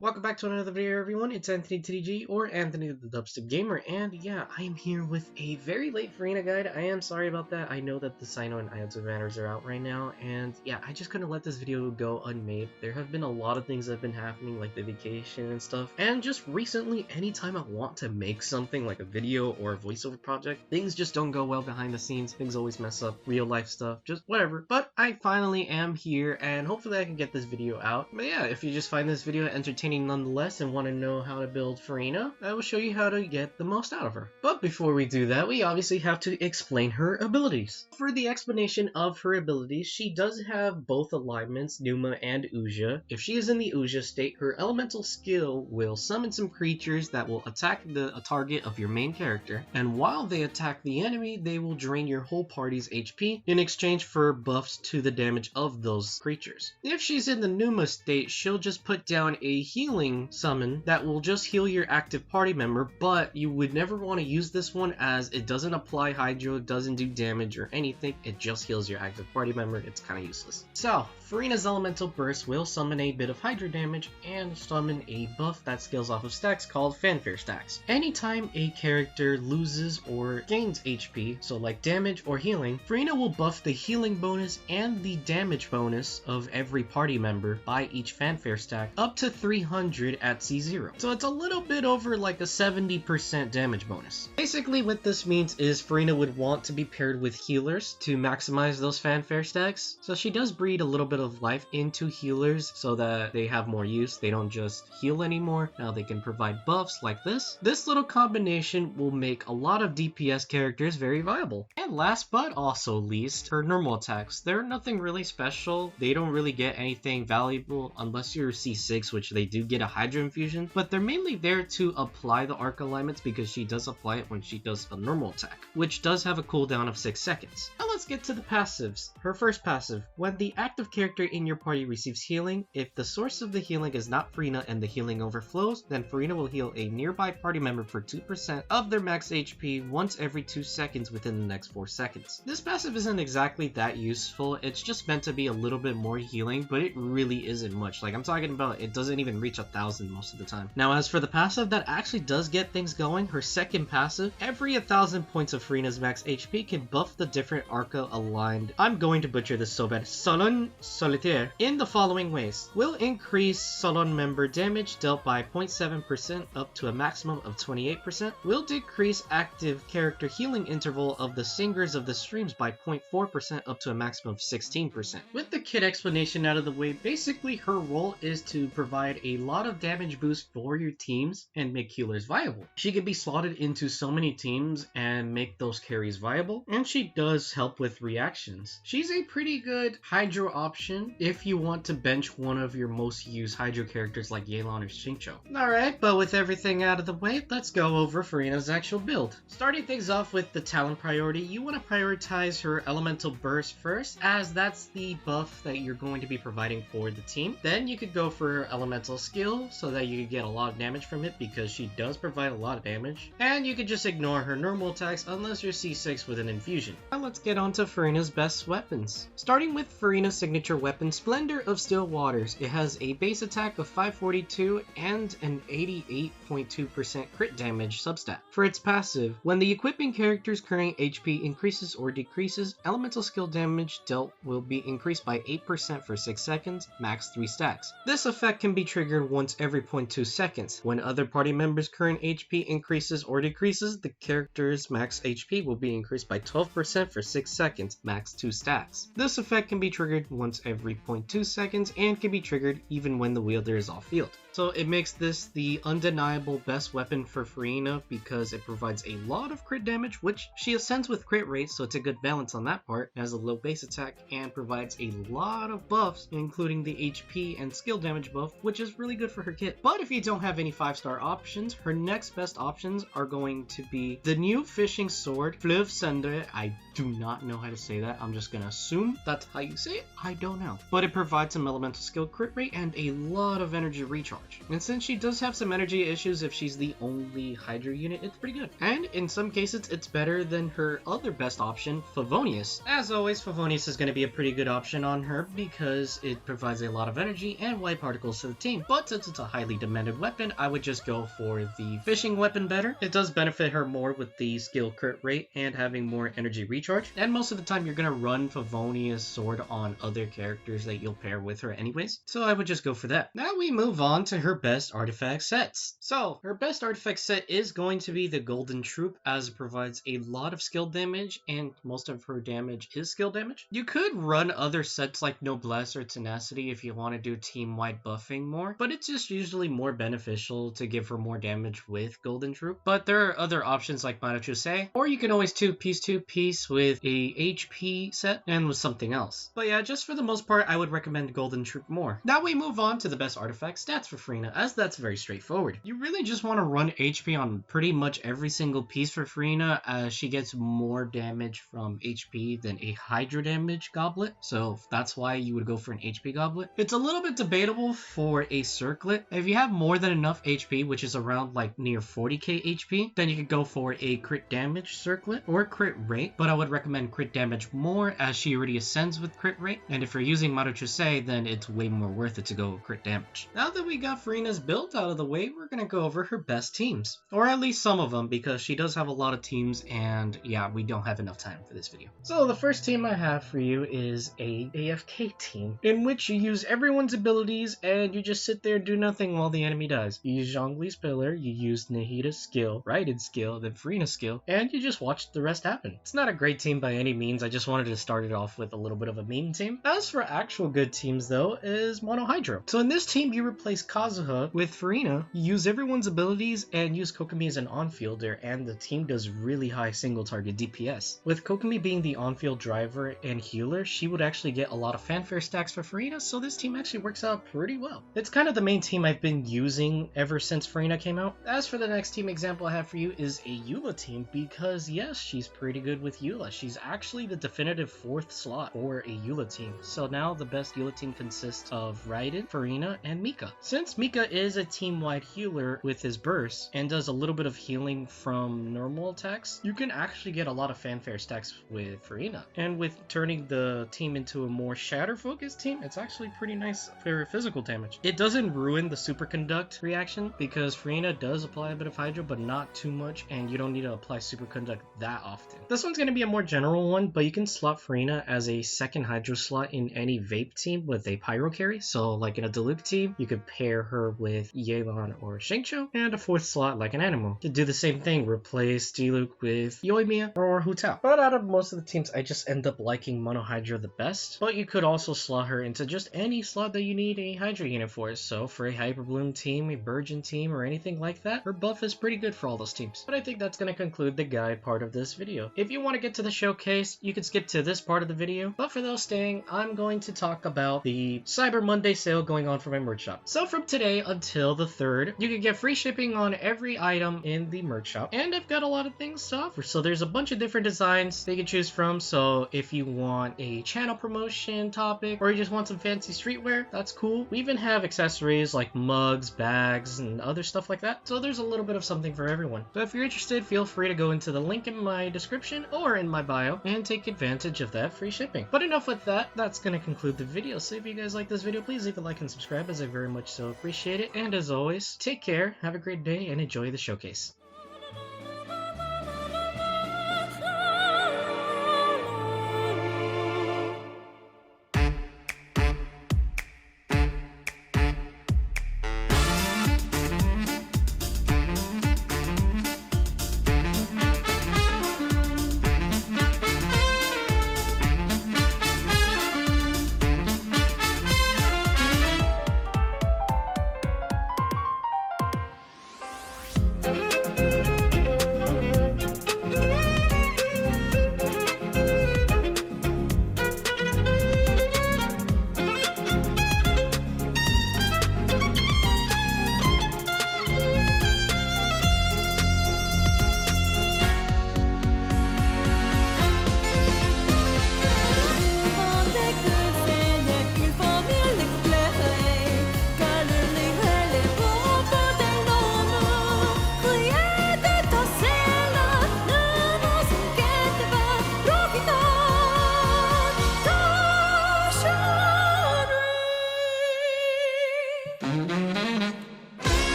Welcome back to another video, everyone. It's Anthony TDG, or Anthony the Dubstep Gamer, and yeah, I am here with a very late Furina guide. I am sorry about that. I know that the Sino and Iotsu banners are out right now, and yeah, I just couldn't let this video go unmade. There have been a lot of things that have been happening, like the vacation and stuff, and just recently, anytime I want to make something like a video or a voiceover project, things just don't go well behind the scenes. Things always mess up, real life stuff, just whatever. But I finally am here, and hopefully I can get this video out. But yeah, if you just find this video entertaining nonetheless and want to know how to build Furina, I will show you how to get the most out of her. But before we do that, we obviously have to explain her abilities. For the explanation of her abilities, she does have both alignments, Numa and Uja. If she is in the Uja state, her elemental skill will summon some creatures that will attack a target of your main character, and while they attack the enemy, they will drain your whole party's HP in exchange for buffs to the damage of those creatures. If she's in the Numa state, she'll just put down a healing summon that will just heal your active party member, but you would never want to use this one as it doesn't apply Hydro, it doesn't do damage or anything, it just heals your active party member. It's kind of useless. So, Furina's Elemental Burst will summon a bit of Hydro damage and summon a buff that scales off of stacks called Fanfare Stacks. Anytime a character loses or gains HP, so like damage or healing, Furina will buff the healing bonus and the damage bonus of every party member by each Fanfare Stack up to 300 at C0. So it's a little bit over like a 70% damage bonus. Basically what this means is Furina would want to be paired with healers to maximize those Fanfare Stacks. So she does breed a little bit of life into healers so that they have more use. They don't just heal anymore. Now they can provide buffs like this. This little combination will make a lot of DPS characters very viable. And last but also least, her normal attacks. They're nothing really special. They don't really get anything valuable unless you're C6, which they do get a Hydro Infusion, but they're mainly there to apply the arc alignments because she does apply it when she does a normal attack, which does have a cooldown of 6 seconds. Now let's get to the passives. Her first passive. When the active character in your party receives healing, if the source of the healing is not Furina and the healing overflows, then Furina will heal a nearby party member for 2% of their max HP once every 2 seconds within the next 4 seconds. This passive isn't exactly that useful, it's just meant to be a little bit more healing, but it really isn't much. Like I'm talking about, it doesn't even reach 1,000 most of the time. Now as for the passive that actually does get things going, her second passive, every 1,000 points of Furina's max HP can buff the different Arca aligned, I'm going to butcher this so bad, Salon Solitaire, in the following ways. Will increase Salon member damage dealt by 0.7% up to a maximum of 28%. Will decrease active character healing interval of the singers of the streams by 0.4% up to a maximum of 16%. With the kit explanation out of the way, basically her role is to provide a lot of damage boost for your teams and make healers viable. She can be slotted into so many teams and make those carries viable, and she does help with reactions. She's a pretty good Hydro option if you want to bench one of your most used Hydro characters like Yelan or Xingqiu. Alright, but with everything out of the way, let's go over Furina's actual build. Starting things off with the talent priority, you want to prioritize her Elemental Burst first, as that's the buff that you're going to be providing for the team. Then you could go for her Elemental Skill so that you could get a lot of damage from it because she does provide a lot of damage. And you could just ignore her normal attacks unless you're C6 with an infusion. Now let's get on to Furina's best weapons. Starting with Furina's signature weapon, Splendor of Still Waters. It has a base attack of 542 and an 88.2% crit damage substat. For its passive, when the equipping character's current HP increases or decreases, elemental skill damage dealt will be increased by 8% for 6 seconds, max 3 stacks. This effect can be triggered once every 0.2 seconds. When other party members' current HP increases or decreases, the character's max HP will be increased by 12% for 6 seconds, max 2 stacks. This effect can be triggered once every 0.2 seconds and can be triggered even when the wielder is off field. So it makes this the undeniable best weapon for Furina because it provides a lot of crit damage, which she ascends with crit rate, so it's a good balance on that part. It has a low base attack and provides a lot of buffs, including the HP and skill damage buff, which is really good for her kit. But if you don't have any 5-star options, her next best options are going to be the new fishing sword, Fleuve Cendre. I do not know how to say that. I'm just gonna assume that's how you say it. I don't know. But it provides some elemental skill crit rate and a lot of energy recharge. And since she does have some energy issues if she's the only Hydro unit, it's pretty good. And in some cases, it's better than her other best option, Favonius. As always, Favonius is going to be a pretty good option on her because it provides a lot of energy and white particles to the team. but since it's a highly demanded weapon, I would just go for the fishing weapon better. It does benefit her more with the skill crit rate and having more energy recharge, and most of the time you're gonna run Favonia's sword on other characters that you'll pair with her anyways, so I would just go for that. Now we move on to her best artifact sets. So her best artifact set is going to be the Golden Troop, as it provides a lot of skill damage and most of her damage is skill damage. You could run other sets like Noblesse or Tenacity if you want to do team-wide buffing more, but it's just usually more beneficial to give her more damage with Golden Troop. But there are other options like Marachuse, or you can always two-piece with a HP set and with something else. But yeah, just for the most part, I would recommend Golden Troop more. Now we move on to the best artifact stats for Furina, as that's very straightforward. You really just want to run HP on pretty much every single piece for Furina, as she gets more damage from HP than a Hydro damage goblet, so that's why you would go for an HP goblet. It's a little bit debatable for a circlet. If you have more than enough HP, which is around like near 40k HP, then you could go for a crit damage circlet or crit rate, but I would recommend crit damage more as she already ascends with crit rate, and if you're using Marachuse, then it's way more worth it to go crit damage. Now that we got Furina's build out of the way, we're gonna go over her best teams, or at least some of them, because she does have a lot of teams, and yeah, we don't have enough time for this video. So the first team I have for you is a AFK team, in which you use everyone's abilities and you just sit there and do nothing while the enemy dies. You use Zhongli's Pillar, you use Nahida's skill, Raiden's skill, then Furina's skill, and you just watch the rest happen. It's not a great team by any means, I just wanted to start it off with a little bit of a meme team. As for actual good teams though, is Mono Hydro. So in this team, you replace Kazuha with Furina, you use everyone's abilities, and use Kokomi as an on-fielder, and the team does really high single target DPS. With Kokomi being the on-field driver and healer, she would actually get a lot of fanfare stacks for Furina, so this team actually works out pretty well. It's kind of the main team I've been using ever since Furina came out. As for the next team example I have for you is a Eula team, because yes, she's pretty good with Eula. She's actually the definitive 4th slot for a Eula team. So now the best Eula team consists of Raiden, Furina, and Mika. Since Mika is a team-wide healer with his burst and does a little bit of healing from normal attacks, you can actually get a lot of fanfare stacks with Furina. And with turning the team into a more shatter-focused team, it's actually pretty nice for physical damage. It doesn't ruin the superconduct reaction, because Furina does apply a bit of Hydro, but not too much, and you don't need to apply superconduct that often. This one's going to be a more general one, but you can slot Furina as a second Hydro slot in any Vape team with a Pyro carry. So like in a Diluc team, you could pair her with Yelan or Shengqiu, and a 4th slot like an Animal. You could do the same thing, replace Diluc with Yoimiya or Hu Tao. But out of most of the teams, I just end up liking Mono Hydro the best, but you could also slot her into just any slot that you need a Hydro unit for. So for a Hyper Bloom team, a Burgeon team, or anything like that, her buff is pretty good for all those teams. But I think that's going to conclude the guide part of this video. If you want to get to the showcase, you can skip to this part of the video, but for those staying, I'm going to talk about the Cyber Monday sale going on for my merch shop. So from today until the 3rd, you can get free shipping on every item in the merch shop, and I've got a lot of things to offer. So there's a bunch of different designs that you can choose from. So if you want a channel promotion topic, or you just want some fancy streetwear, that's cool. We even have accessories like mugs, bags, and other stuff like that. So there's a little bit of something for everyone. So if you're interested, feel free to go into the link in my description or in my bio and take advantage of that free shipping. But enough with that, that's going to conclude the video. So if you guys like this video, please leave a like and subscribe, as I very much so appreciate it. And as always, take care, have a great day, and enjoy the showcase.